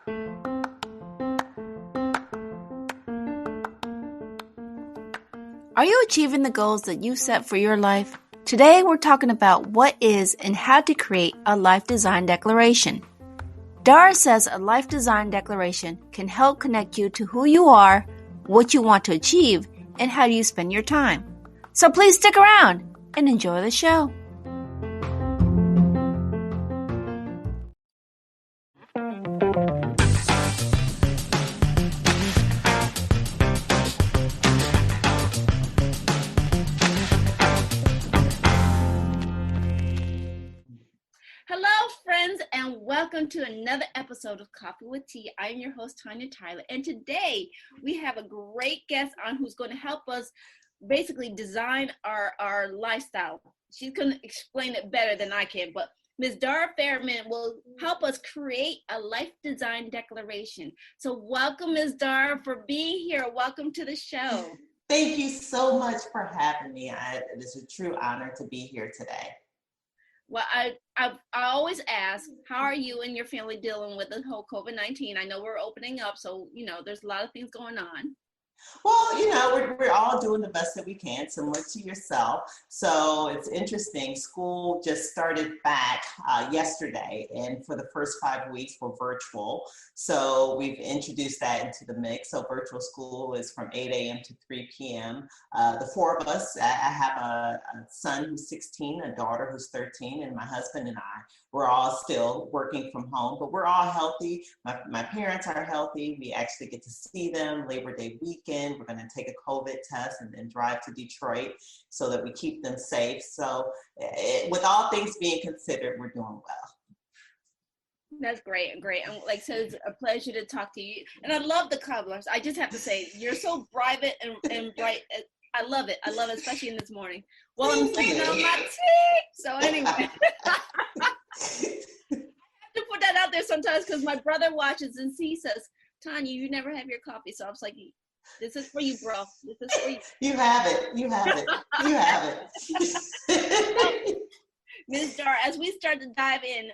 Are you achieving the goals that you set for your life? Today we're talking about what is and how to create a life design declaration. Dara says a life design declaration can help connect you to who you are, what you want to achieve, and how you spend your time. So please stick around and enjoy the show. Hello, friends, and welcome to another episode of Coffee with Tea. I'm your host, Tonia Tyler, and today we have a great guest on who's going to help us basically design our lifestyle. She's going to explain it better than I can, but Ms. Dara Fairman will help us create a life design declaration. So welcome, Ms. Dara, for being here. Welcome to the show. Thank you so much for having me. It is a true honor to be here today. Well, I always ask, how are you and your family dealing with the whole COVID-19? I know we're opening up, so, there's a lot of things going on. Well, we're all doing the best that we can, similar to yourself. So it's interesting. School just started back yesterday, and for the first 5 weeks, we're virtual. So we've introduced that into the mix. So virtual school is from 8 a.m. to 3 p.m. The four of us, I have a son who's 16, a daughter who's 13, and my husband and I, we're all still working from home, but we're all healthy. My parents are healthy. We actually get to see them Labor Day weekend. We're going to take a COVID test and then drive to Detroit so that we keep them safe. So with all things being considered, we're doing well. That's great. And like I said, it's a pleasure to talk to you. And I love the colors. I just have to say, you're so vibrant and bright. I love it, especially in this morning. Well, I'm saying on my teeth. So anyway. I have to put that out there sometimes because my brother watches and he says, Tonya, you never have your coffee. So I was like, this is for you, bro. This is for you. You have it. Ms. Dara, as we start to dive in,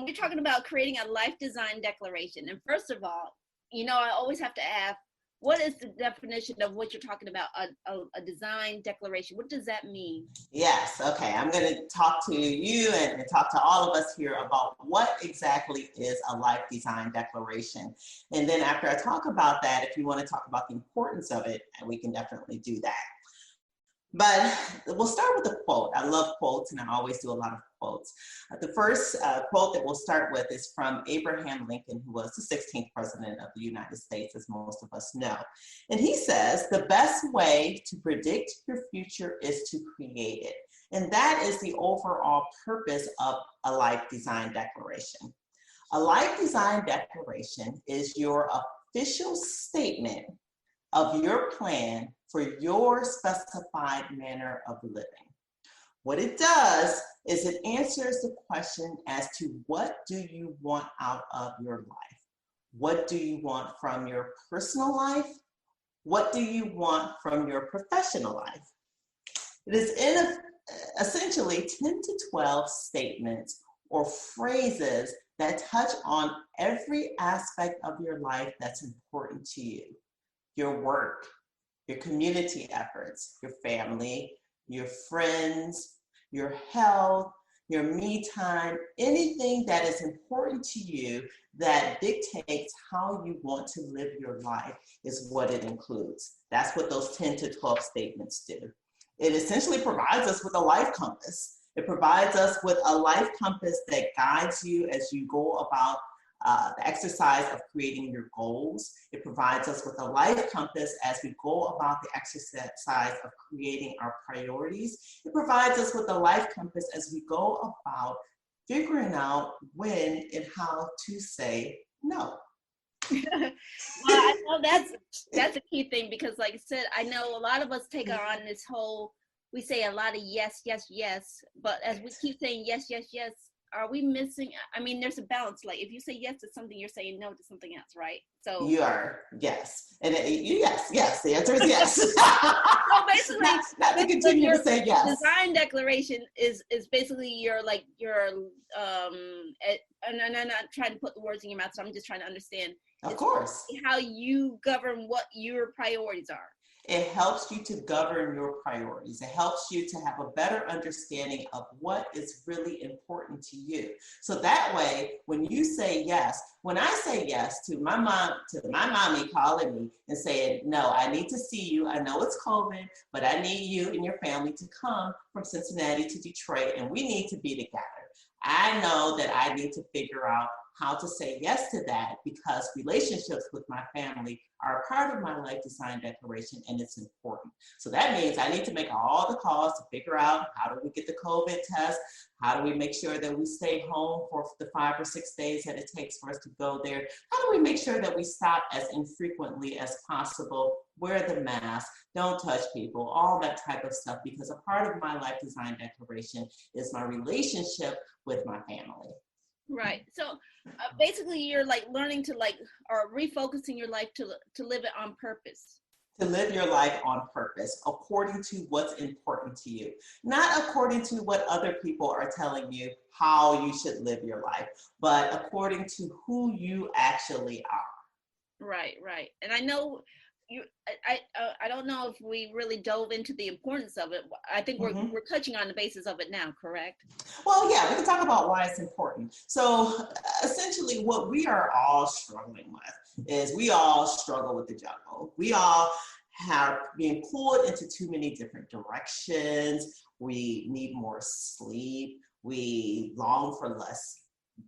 we're talking about creating a life design declaration. And first of all, I always have to ask, what is the definition of what you're talking about, a design declaration? What does that mean? Yes, okay. I'm going to talk to you and talk to all of us here about what exactly is a life design declaration. And then after I talk about that, if you want to talk about the importance of it, we can definitely do that. But we'll start with a quote. I love quotes, and I always do a lot of quotes. The first quote that we'll start with is from Abraham Lincoln, who was the 16th president of the United States, as most of us know. And he says, the best way to predict your future is to create it. And that is the overall purpose of a life design declaration. A life design declaration is your official statement of your plan for your specified manner of living. What it does is it answers the question as to what do you want out of your life? What do you want from your personal life? What do you want from your professional life? It is essentially 10 to 12 statements or phrases that touch on every aspect of your life that's important to you. Your work, your community efforts, your family, your friends, your health, your me time, anything that is important to you that dictates how you want to live your life is what it includes. That's what those 10 to 12 statements do. It essentially provides us with a life compass. It provides us with a life compass that guides you as you go about the exercise of creating your goals. It provides us with a life compass as we go about the exercise of creating our priorities. It provides us with a life compass as we go about figuring out when and how to say no. Well, I know that's a key thing because, like I said, I know a lot of us take on this whole, we say a lot of yes, yes, yes, but as we keep saying yes, yes, yes, are we missing? I mean, there's a balance. Like if you say yes to something, you're saying no to something else, right? So you are, yes. And yes, the answer is yes. so basically, not to continue to say yes. Design declaration is basically your and I'm not trying to put the words in your mouth, so I'm just trying to understand. Of course. How you govern what your priorities are. It helps you to govern your priorities. It helps you to have a better understanding of what is really important to you. So that way, when you say yes, when I say yes to my mommy calling me and saying, no, I need to see you. I know it's COVID, but I need you and your family to come from Cincinnati to Detroit, and we need to be together. I know that I need to figure out how to say yes to that, because relationships with my family are a part of my life design declaration, and it's important. So that means I need to make all the calls to figure out, how do we get the COVID test? How do we make sure that we stay home for the 5 or 6 days that it takes for us to go there? How do we make sure that we stop as infrequently as possible, wear the mask, don't touch people, all that type of stuff, because a part of my life design declaration is my relationship with my family. Right. So basically you're like learning to or refocusing your life to live it on purpose. To live your life on purpose, according to what's important to you, not according to what other people are telling you how you should live your life, but according to who you actually are. Right. And I know I don't know if we really dove into the importance of it. I think we're touching on the basis of it now, correct? Well, yeah, we can talk about why it's important. So essentially what we are all struggling with is we all struggle with the juggle. We all have been pulled into too many different directions. We need more sleep. We long for less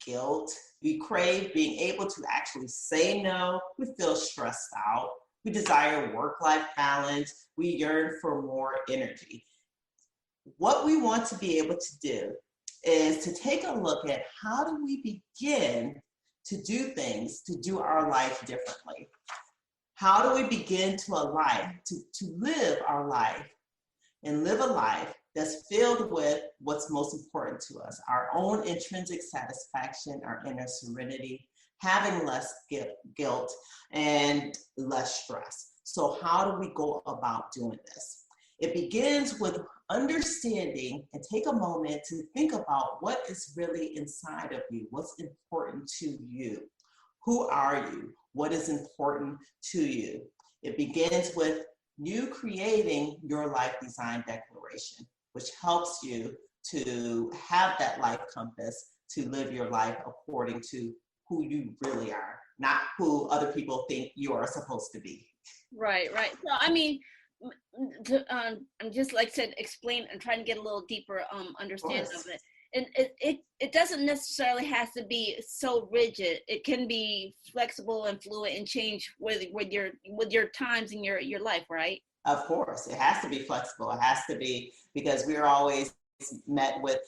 guilt. We crave being able to actually say no. We feel stressed out. We desire work-life balance. We yearn for more energy. What we want to be able to do is to take a look at how do we begin to do things, to do our life differently. How do we begin to live our life and live a life that's filled with what's most important to us, our own intrinsic satisfaction, our inner serenity, having less guilt and less stress. So how do we go about doing this? It begins with understanding and take a moment to think about what is really inside of you, what's important to you. Who are you? What is important to you? It begins with you creating your life design declaration, which helps you to have that life compass to live your life according to who you really are, not who other people think you are supposed to be. Right. So, I mean, I'm just like I said, explain and trying to get a little deeper understanding of it. And it doesn't necessarily have to be so rigid. It can be flexible and fluid and change with your times in your life, right? Of course, it has to be flexible. It has to be, because we're always met with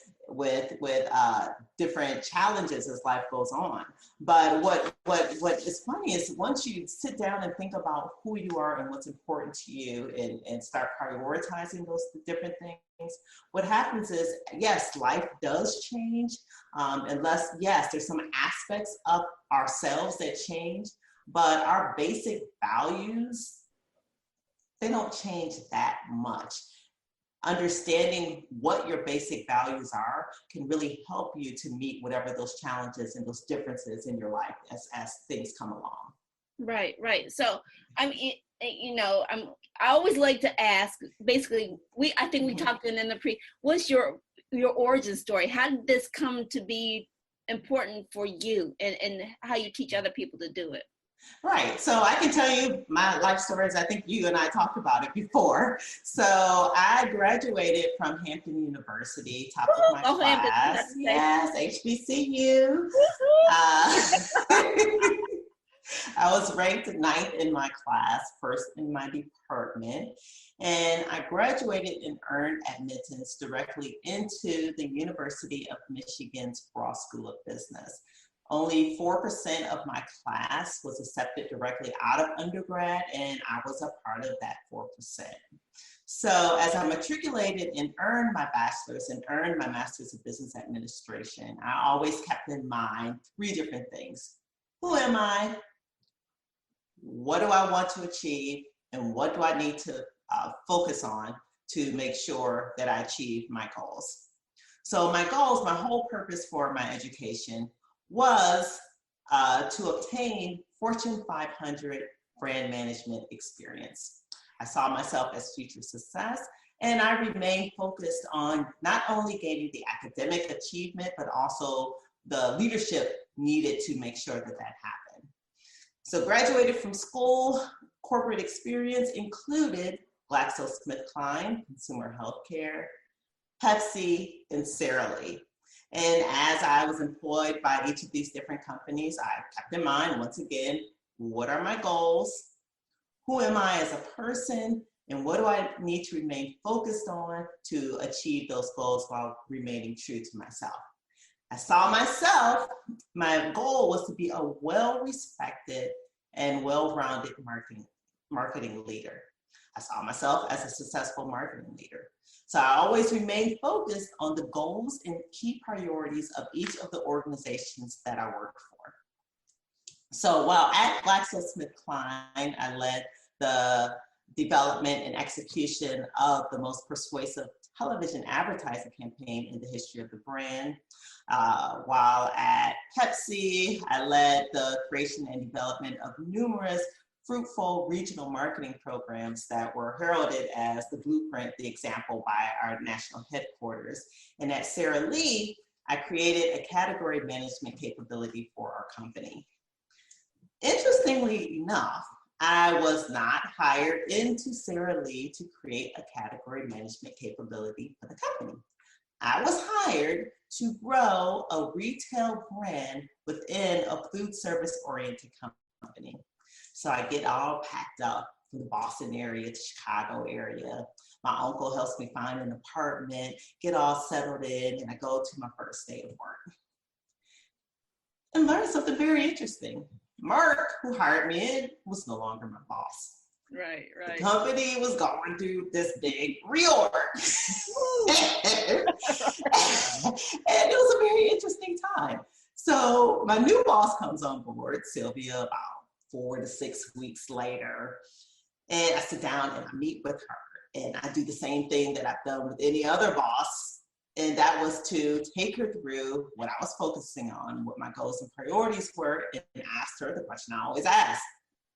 different challenges as life goes on. But what is funny is once you sit down and think about who you are and what's important to you and start prioritizing those different things, what happens is, yes, life does change. Yes, there's some aspects of ourselves that change, but our basic values, they don't change that much. Understanding what your basic values are can really help you to meet whatever those challenges and those differences in your life as things come along. Right. So, I mean, I always like to ask, basically, I think we talked in the what's your origin story? How did this come to be important for you and how you teach other people to do it? Right. So I can tell you my life stories. I think you and I talked about it before. So I graduated from Hampton University, top of my class. Yes, HBCU. I was ranked 9th in my class, 1st in my department, and I graduated and earned admittance directly into the University of Michigan's Ross School of Business. Only 4% of my class was accepted directly out of undergrad, and I was a part of that 4%. So as I matriculated and earned my bachelor's and earned my master's of business administration, I always kept in mind 3 different things. Who am I? What do I want to achieve? And what do I need to focus on to make sure that I achieve my goals? So my goals, my whole purpose for my education was to obtain Fortune 500 brand management experience. I saw myself as future success, and I remained focused on not only gaining the academic achievement, but also the leadership needed to make sure that that happened. So graduated from school, corporate experience included GlaxoSmithKline, Consumer Healthcare, Pepsi, and Sara Lee. And as I was employed by each of these different companies, I kept in mind, once again, what are my goals? Who am I as a person? And what do I need to remain focused on to achieve those goals while remaining true to myself? I saw myself, my goal was to be a well-respected and well-rounded marketing leader. I saw myself as a successful marketing leader. So I always remained focused on the goals and key priorities of each of the organizations that I worked for. So while at GlaxoSmithKline, I led the development and execution of the most persuasive television advertising campaign in the history of the brand. While at Pepsi, I led the creation and development of numerous fruitful regional marketing programs that were heralded as the blueprint, the example by our national headquarters. And at Sara Lee, I created a category management capability for our company. Interestingly enough, I was not hired into Sara Lee to create a category management capability for the company. I was hired to grow a retail brand within a food service oriented company. So I get all packed up from the Boston area to Chicago area. My uncle helps me find an apartment, get all settled in, and I go to my first day of work. And learn something very interesting. Mark, who hired me in, was no longer my boss. Right. The company was going through this big reorg. And it was a very interesting time. So my new boss comes on board, Sylvia, about 4 to 6 weeks later. And I sit down and I meet with her. And I do the same thing that I've done with any other boss. And that was to take her through what I was focusing on, what my goals and priorities were, and ask her the question I always ask: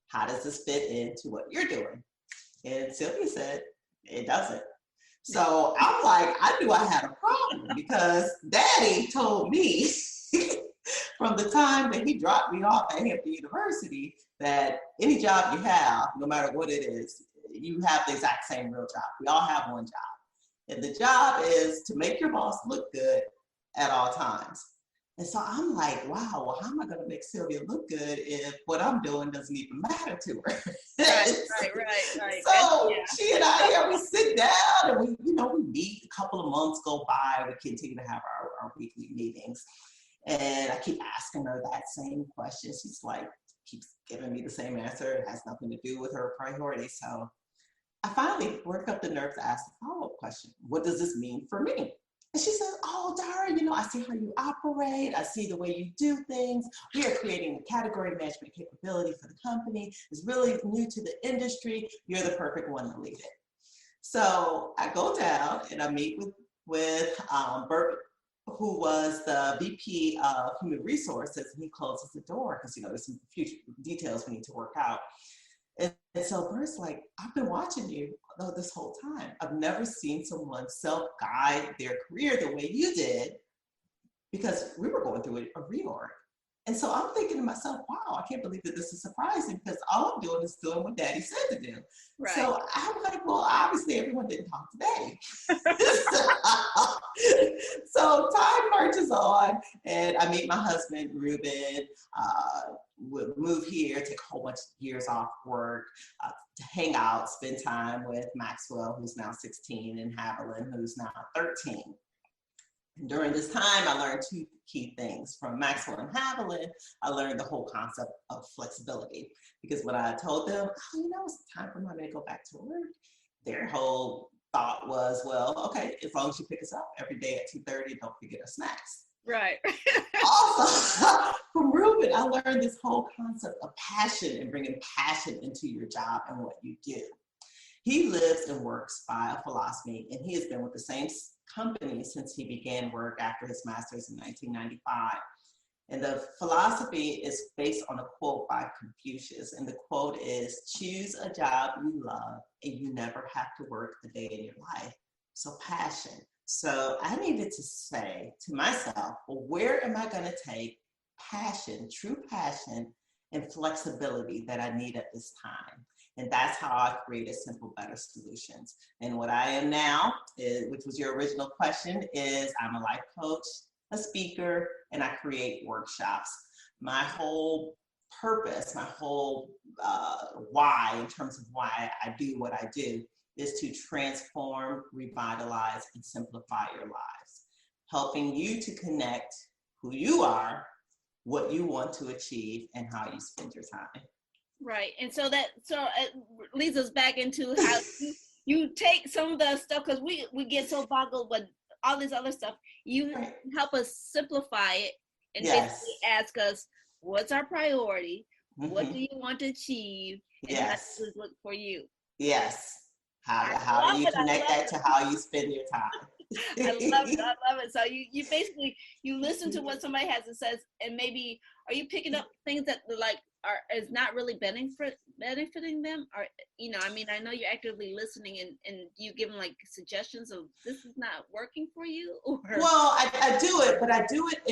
how does this fit into what you're doing? And Sylvia said, it doesn't. So I'm like, I knew I had a problem because Daddy told me from the time that he dropped me off at Hampton University that any job you have, no matter what it is, you have the exact same real job. We all have one job. And the job is to make your boss look good at all times. And so I'm like, wow, well, how am I going to make Sylvia look good if what I'm doing doesn't even matter to her? Right. So she and I, we sit down and we meet. A couple of months go by. We continue to have our weekly meetings. And I keep asking her that same question. She's like, keeps giving me the same answer. It has nothing to do with her priorities. So I finally worked up the nerve to ask the follow-up question. What does this mean for me? And she says, oh, Dara, I see how you operate. I see the way you do things. We are creating a category management capability for the company. It's really new to the industry. You're the perfect one to lead it. So I go down and I meet with Bert, who was the VP of Human Resources, and he closes the door because, there's some future details we need to work out. And so Bert's like, I've been watching you this whole time. I've never seen someone self-guide their career the way you did, because we were going through a reorg. And so I'm thinking to myself, wow, I can't believe that this is surprising, because all I'm doing is doing what Daddy said to do. Right. So I'm like, well, obviously everyone didn't talk to Daddy. So time marches on, and I meet my husband, Ruben. We'll move here, take a whole bunch of years off work, to hang out, spend time with Maxwell, who's now 16, and Haviland, who's now 13. During this time, I learned two key things. From Maxwell and Haviland, I learned the whole concept of flexibility. Because when I told them, oh, it's time for mommy to go back to work, their whole thought was, well, okay, as long as you pick us up every day at 2:30, don't forget our snacks. Right. Also, from Ruben, I learned this whole concept of passion and bringing passion into your job and what you do. He lives and works by a philosophy, and he has been with the same company since he began work after his master's in 1995. And the philosophy is based on a quote by Confucius. And the quote is, choose a job you love and you never have to work a day in your life. So passion. So I needed to say to myself, well, where am I going to take passion, true passion, and flexibility that I need at this time? And that's how I created Simple Better Solutions. And what I am now, which was your original question, is I'm a life coach, a speaker, and I create workshops. My whole purpose, my whole why, in terms of why I do what I do, is to transform, revitalize, and simplify your lives, helping you to connect who you are, what you want to achieve, and how you spend your time. Right. And so it leads us back into how you take some of the stuff, because we get so boggled with all this other stuff. You help us simplify it and basically ask us, what's our priority? What do you want to achieve? And how does it look for you? Yes. How do you connect that to how you spend your time? I love it. So you basically, you listen to what somebody has to say, and maybe, are you picking up things that is not really benefiting them? Or, I know you're actively listening, and you give them suggestions of, this is not working for you? Or? Well, I do it, but I do it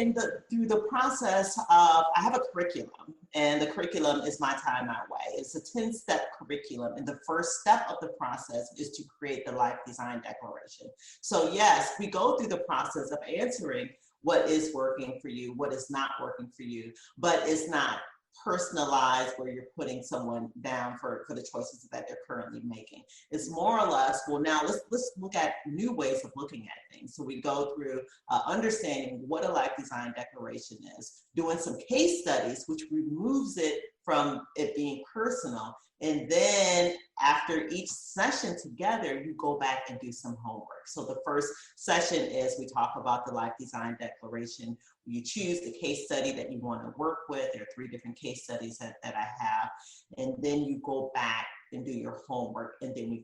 through the process of, I have a curriculum, and the curriculum is My Time, My Way. It's a 10-step curriculum, and the first step of the process is to create the Life Design Declaration. So yes, we go through the process of answering what is working for you, what is not working for you, but it's not personalized where you're putting someone down for the choices that they're currently making. It's more or less, well, now let's look at new ways of looking at things. So we go through understanding what a life design declaration is, doing some case studies, which removes it from it being personal. And then after each session together, you go back and do some homework. So the first session is we talk about the life design declaration. You choose the case study that you want to work with. There are 3 different case studies that I have. And then you go back and do your homework, and then we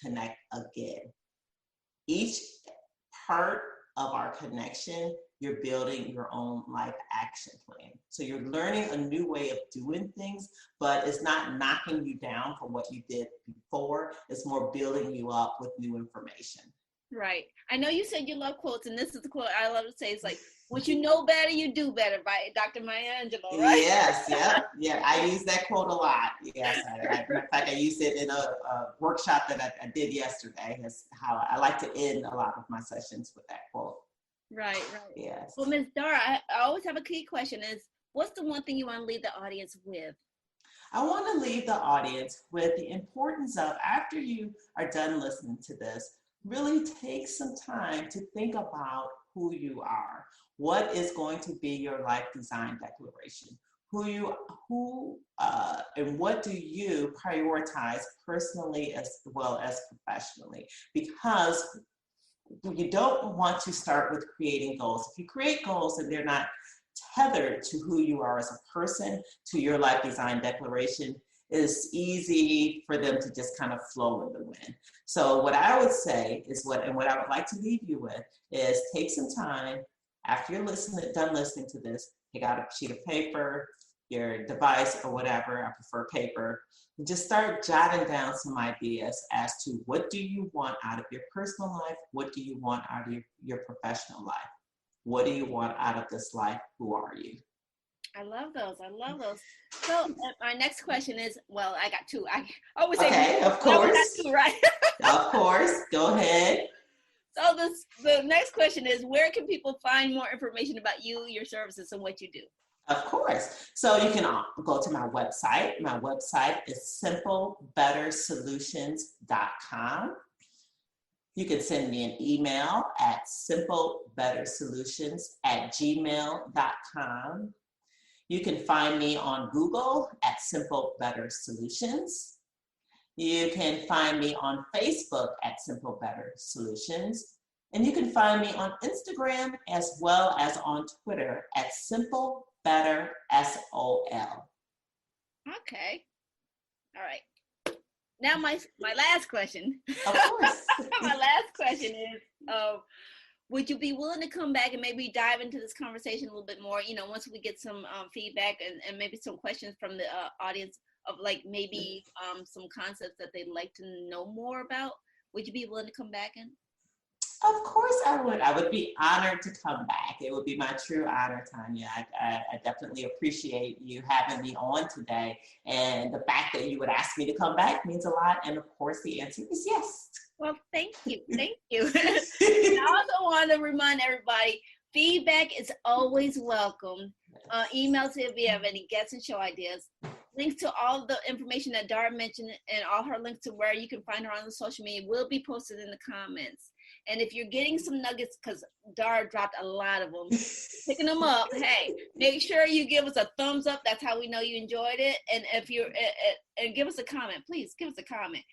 connect again. Each part of our connection, you're building your own life action plan. So you're learning a new way of doing things, but it's not knocking you down from what you did before. It's more building you up with new information. Right. I know you said you love quotes, and this is the quote I love to say. It's like, what you know better, you do better, by Dr. Maya Angelou, right? Yes, yeah. I use that quote a lot. Yes, in fact, I used it in a workshop that I did yesterday. That's how I like to end a lot of my sessions with that quote. Right. Yes. Well, Ms. Dara, I always have a key question is, what's the one thing you want to leave the audience with? I want to leave the audience with the importance of, after you are done listening to this, really take some time to think about who you are. What is going to be your life design declaration? And what do you prioritize personally as well as professionally? Because you don't want to start with creating goals. If you create goals and they're not tethered to who you are as a person, to your life design declaration, it's easy for them to just kind of flow in the wind. So what I would say is what I would like to leave you with is, take some time after you're done listening to this, take out a sheet of paper, your device or whatever, I prefer paper, and just start jotting down some ideas as to, what do you want out of your personal life? What do you want out of your professional life? What do you want out of this life? Who are you? I love those. So my next question is, well, I got 2. I always say, okay, of course. I got 2, right? Of course, go ahead. So the next question is, where can people find more information about you, your services, and what you do? Of course. So you can go to my website. My website is simplebettersolutions.com. You can send me an email at simplebettersolutions@gmail.com. You can find me on Google at Simple Better Solutions. You can find me on Facebook at Simple Better Solutions. And you can find me on Instagram as well as on Twitter at Simple Better SOL. Okay. All right. Now my last question. Of course. My last question is, would you be willing to come back and maybe dive into this conversation a little bit more, once we get some feedback and maybe some questions from the audience of like maybe some concepts that they'd like to know more about? Would you be willing to come back in? Of course I would. I would be honored to come back. It would be my true honor, Tonia. I definitely appreciate you having me on today. And the fact that you would ask me to come back means a lot. And of course, the answer is yes. Well, thank you. Thank you. I also want to remind everybody, feedback is always welcome. Emails if you have any guests and show ideas. Links to all the information that Dara mentioned and all her links to where you can find her on the social media will be posted in the comments. And if you're getting some nuggets, because Dara dropped a lot of them, picking them up, hey, make sure you give us a thumbs up. That's how we know you enjoyed it. And if you're, and give us a comment, please give us a comment.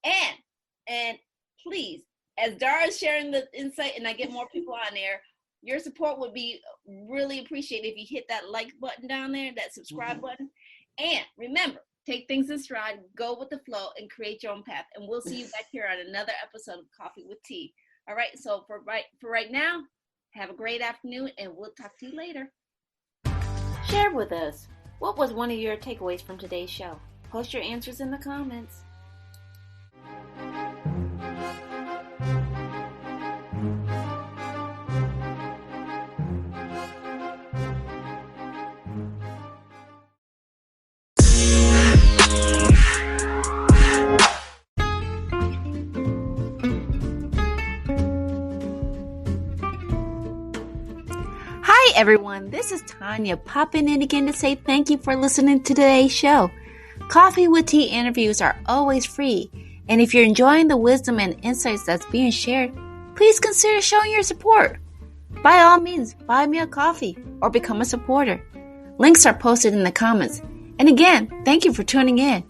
And please, as Dara is sharing the insight and I get more people on there, your support would be really appreciated if you hit that like button down there, that subscribe button. And remember, take things in stride, go with the flow, and create your own path. And we'll see you back here on another episode of Coffee with Tea. All right, so for right now, have a great afternoon, and we'll talk to you later. Share with us, what was one of your takeaways from today's show? Post your answers in the comments. Hi everyone, this is Tonia popping in again to say thank you for listening to today's show. Coffee with Tea interviews are always free, and if you're enjoying the wisdom and insights that's being shared, please consider showing your support. By all means, buy me a coffee or become a supporter. Links are posted in the comments. And again, thank you for tuning in.